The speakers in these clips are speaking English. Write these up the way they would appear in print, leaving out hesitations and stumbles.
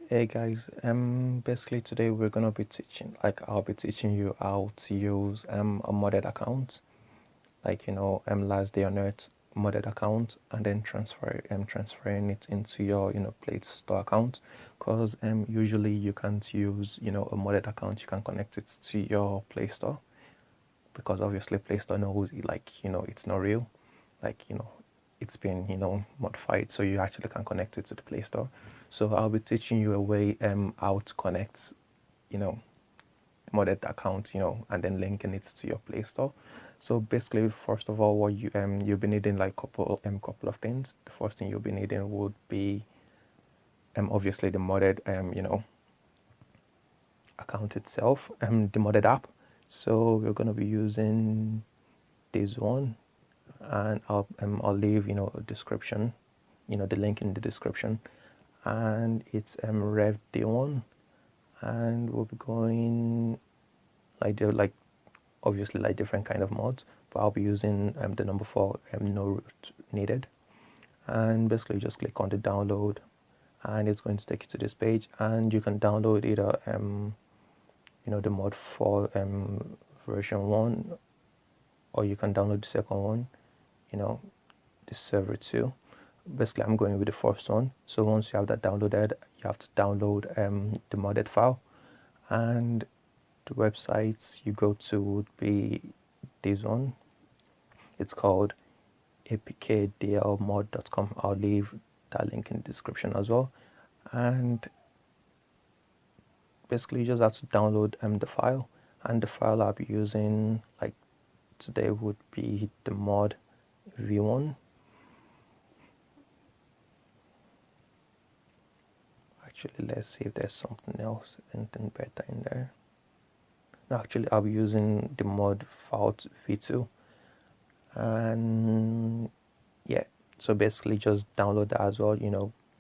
Hey guys, basically today we're gonna be I'll be teaching you how to use a modded account, last day on earth modded account, and then transferring it into your Play Store account, because usually you can't use a modded account. You can connect it to your Play Store, because obviously Play Store knows it's not real, it's been modified, so you actually can connect it to the Play Store. So I'll be teaching you a way how to connect modded account, and then linking it to your Play Store. So basically, first of all, what you'll be needing couple of things. The first thing you'll be needing would be obviously the modded account itself, the modded app. So we're gonna be using this one, and I'll leave a description, the link in the description, and it's rev d1, and we'll be going obviously different kind of mods, but I'll be using the number 4, no root needed. And basically just click on the download, and it's going to take you to this page, and you can download either the mod for version 1, or you can download the second one, the server 2. Basically I'm going with the first one. So once you have that downloaded, you have to download the modded file, and the websites you go to would be this one. It's called apkdlmod.com. I'll leave that link in the description as well. And basically you just have to download the file, and the file I'll be using today would be the mod v1. Actually, let's see if there's something else, anything better in there. No, actually I'll be using the mod file v2. And yeah, so basically just download that as well.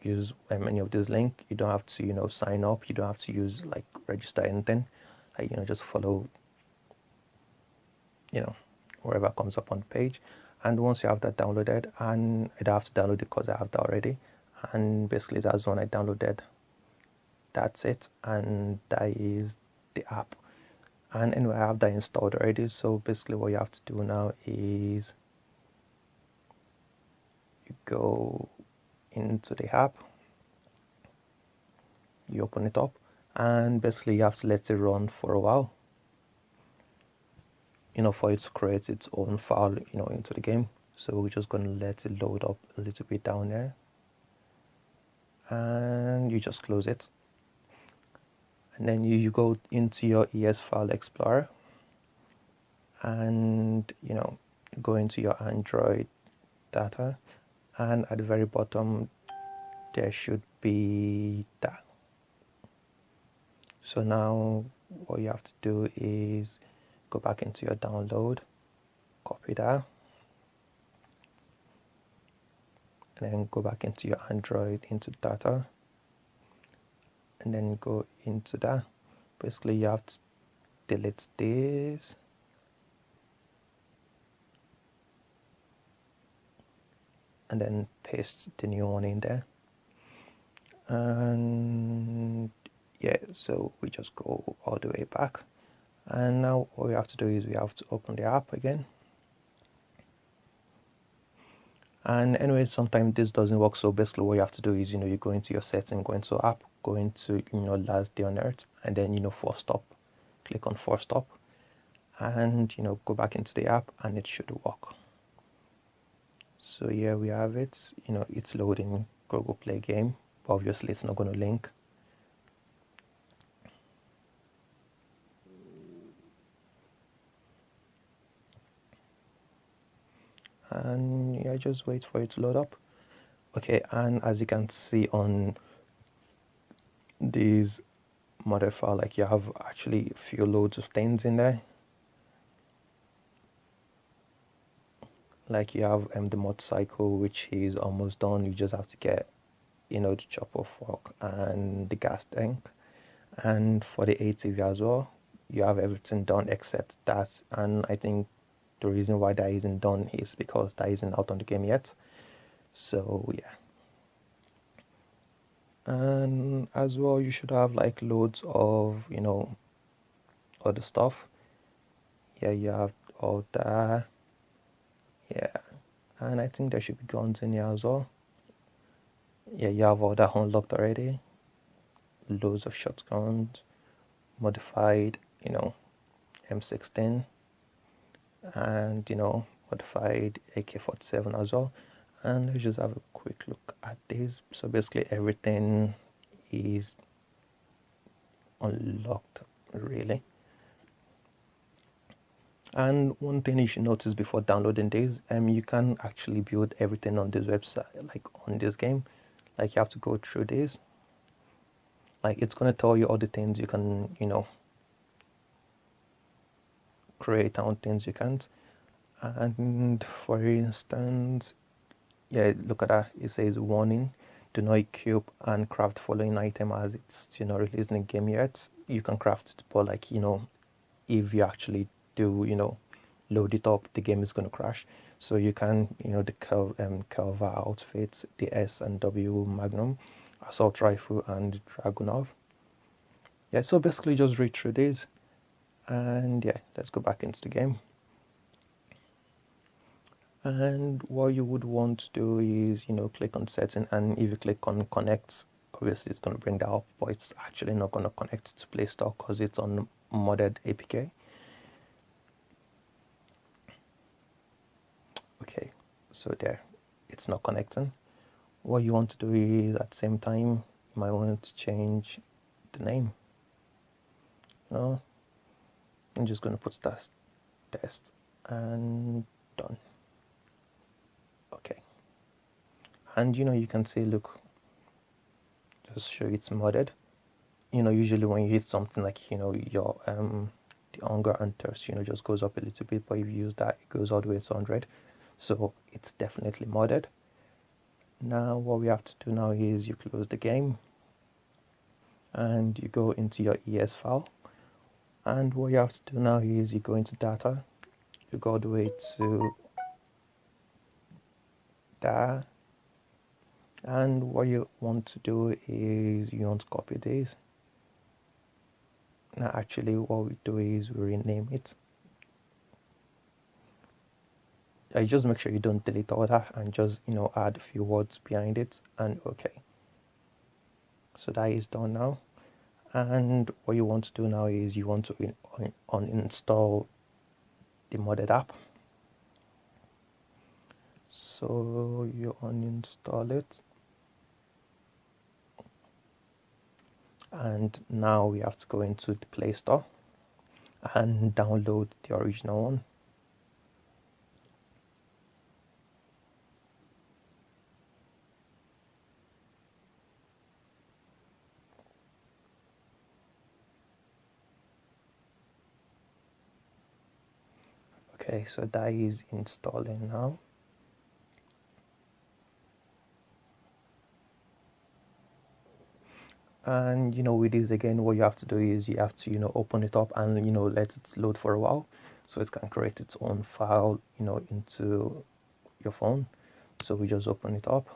Use any of this link. You don't have to sign up. You don't have to use register anything. Just follow wherever comes up on the page. And once you have that downloaded, and I don't have to download it because I have that already, and basically that's when I downloaded. That's it, and that is the app. And anyway, I have that installed already. So basically what you have to do now is you go into the app, you open it up, and basically you have to let it run for a while, for it to create its own file into the game. So we're just going to let it load up a little bit down there, and you just close it, and then you go into your ES file explorer, and go into your Android data, and at the very bottom there should be that. So now what you have to do is go back into your download, copy that, and then go back into your Android, into data, and then go into that. Basically you have to delete this, and then paste the new one in there. And yeah, so we just go all the way back, and now what we have to do is we have to open the app again. And anyway, sometimes this doesn't work, so basically what you have to do is you go into your setting, go into app, go into last day on earth, and then force stop, click on force stop, and go back into the app, and it should work. So here we have it. It's loading Google Play game, but obviously it's not going to link. And yeah, just wait for it to load up. Okay, and as you can see on this model file, you have actually a few loads of things in there. You have the motorcycle, which is almost done. You just have to get the chopper fork and the gas tank. And for the ATV as well, you have everything done except that. And I think the reason why that isn't done is because that isn't out on the game yet. So yeah. And as well, you should have like loads of other stuff. Yeah, you have all that. Yeah, and I think there should be guns in here as well. Yeah, you have all that unlocked already. Loads of shotguns, modified, M16, and modified AK-47 as well. And let's just have a quick look at this. So basically everything is unlocked, really. And one thing you should notice before downloading this, you can actually build everything on this website, like on this game. Like you have to go through this. Like it's gonna tell you all the things you can, create and things you can't. And for instance, yeah, look at that. It says warning: do not equip and craft following item as it's released in the game yet. You can craft it, but like if you actually do load it up, the game is going to crash. So you can the Kelva outfits, the S and W Magnum, assault rifle, and Dragunov. Yeah, so basically just read through these, and yeah, let's go back into the game. And what you would want to do is click on setting, and if you click on connect, obviously it's going to bring that up, but it's actually not going to connect to Play Store because it's on modded APK. Okay, so there, it's not connecting. What you want to do is at the same time you might want to change the name. I'm just going to put test and done. Okay, and you can see, look, just show it's modded. Usually when you hit something like your the hunger and thirst just goes up a little bit, but if you use that it goes all the way to 100. So it's definitely modded. Now what we have to do now is you close the game and you go into your ES file, and what you have to do now is you go into data, you go all the way to there, and what you want to do is you want to copy this. Now actually what we do is we rename it. I just make sure you don't delete all that and just add a few words behind it, and okay. So that is done now. And what you want to do now is you want to uninstall the modded app. So you uninstall it, and now we have to go into the Play Store and download the original one. Okay, so that is installing now. And with this again, what you have to do is you have to open it up and let it load for a while, so it can create its own file into your phone. So we just open it up,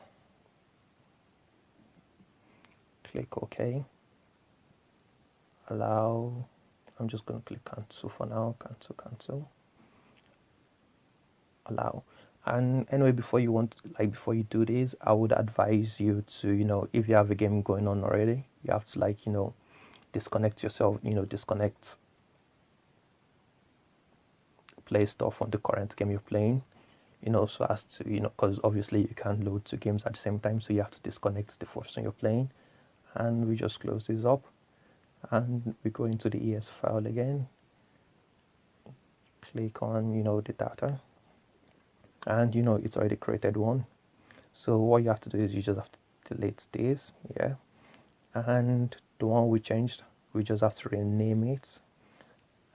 click OK, allow. I'm just going to click cancel for now. Cancel, allow. And anyway, before you do this, I would advise you to if you have a game going on already, you have to disconnect yourself, disconnect Play Store from the current game you're playing, so as to because obviously you can't load two games at the same time, so you have to disconnect the first one you're playing. And we just close this up and we go into the ES file again, click on the data, and it's already created one. So what you have to do is you just have to delete this, yeah, and the one we changed, we just have to rename it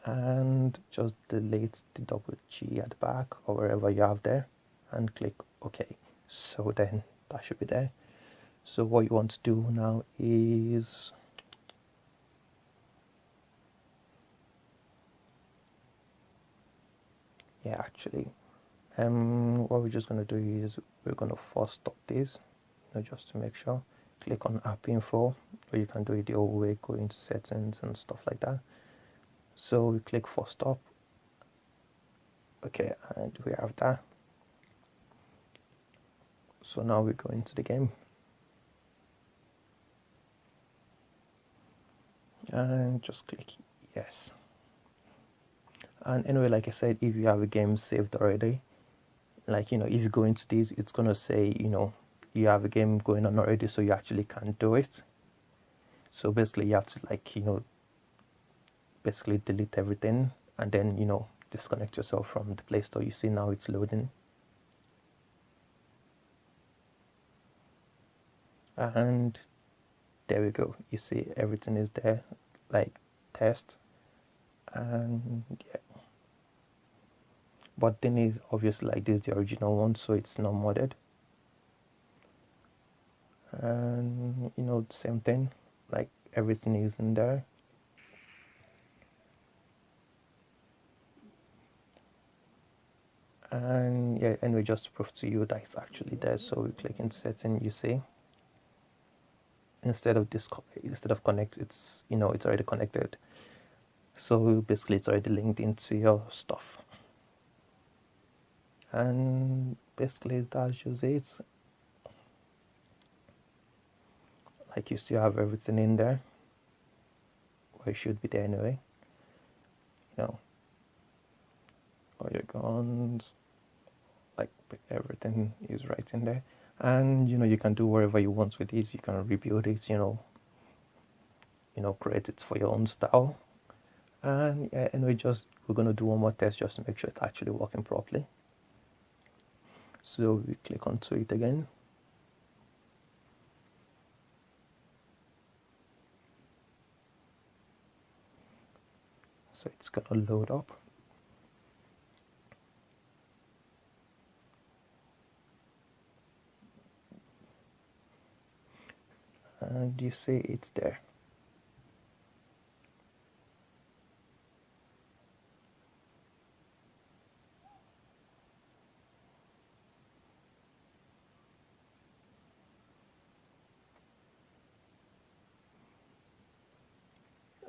and just delete the double G at the back or wherever you have there, and click OK. So then that should be there. So what you want to do now is what we're just going to do is we're going to force stop this, just to make sure. click on app info, or you can do it the old way, go into settings and stuff like that. So we click for stop. Okay, and we have that. So now we go into the game. And just click yes. And anyway, like I said, if you have a game saved already, like, if you go into this, it's gonna say, you have a game going on already, so you actually can't do it. So basically you have to, like, basically delete everything and then, disconnect yourself from the Play Store. You see now it's loading. And there we go. You see everything is there, like test. And yeah. But thing is, obviously, like, this is the original one, so it's not modded. And same thing, like everything is in there. And yeah, anyway, just to prove to you that it's actually there, so we click in setting. You see, instead of connect, it's it's already connected. So basically it's already linked into your stuff. And basically that's just it. Like, you still have everything in there, or it should be there anyway. All your guns, like everything is right in there. And you can do whatever you want with it. You can rebuild it, create it for your own style. And yeah, anyway, we're gonna do one more test just to make sure it's actually working properly. So we click onto it again. So it's gonna load up. And you see it's there.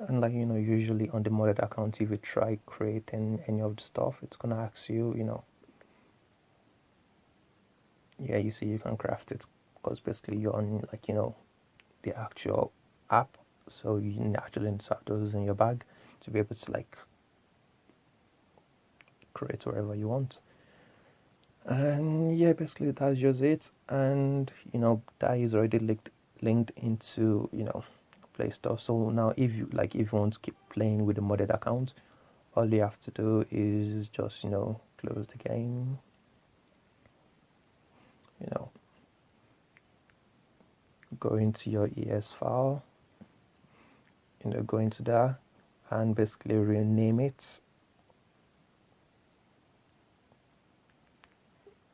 And like, usually on the modded account, if you try creating any of the stuff, it's gonna ask you, yeah, you see you can craft it, because basically you're on, like, the actual app, so you actually insert those in your bag to be able to, like, create wherever you want. And yeah, basically that's just it. And that is already linked into Play Store. So now if you want to keep playing with the modded account, all you have to do is just close the game, go into your ES file, go into there and basically rename it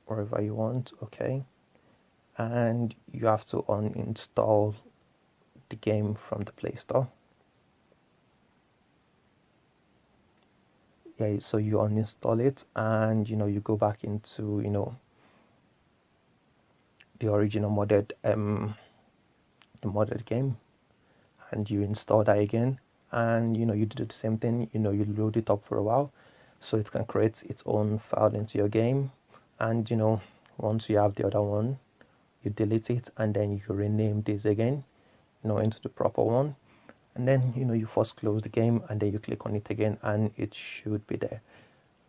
wherever you want. Okay, and you have to uninstall the game from the Play Store. Yeah, so you uninstall it and you go back into the original modded game, and you install that again, and you do the same thing. You load it up for a while so it can create its own file into your game. And once you have the other one, you delete it and then you rename this again into the proper one. And then you first close the game and then you click on it again and it should be there.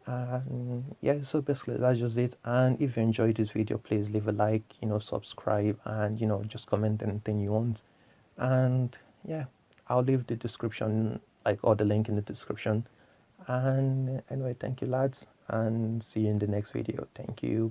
And yeah, so basically that's just it. And if you enjoyed this video, please leave a like, subscribe, and just comment anything you want. And yeah, I'll leave the description, or the link in the description. And anyway, thank you lads, and see you in the next video. Thank you.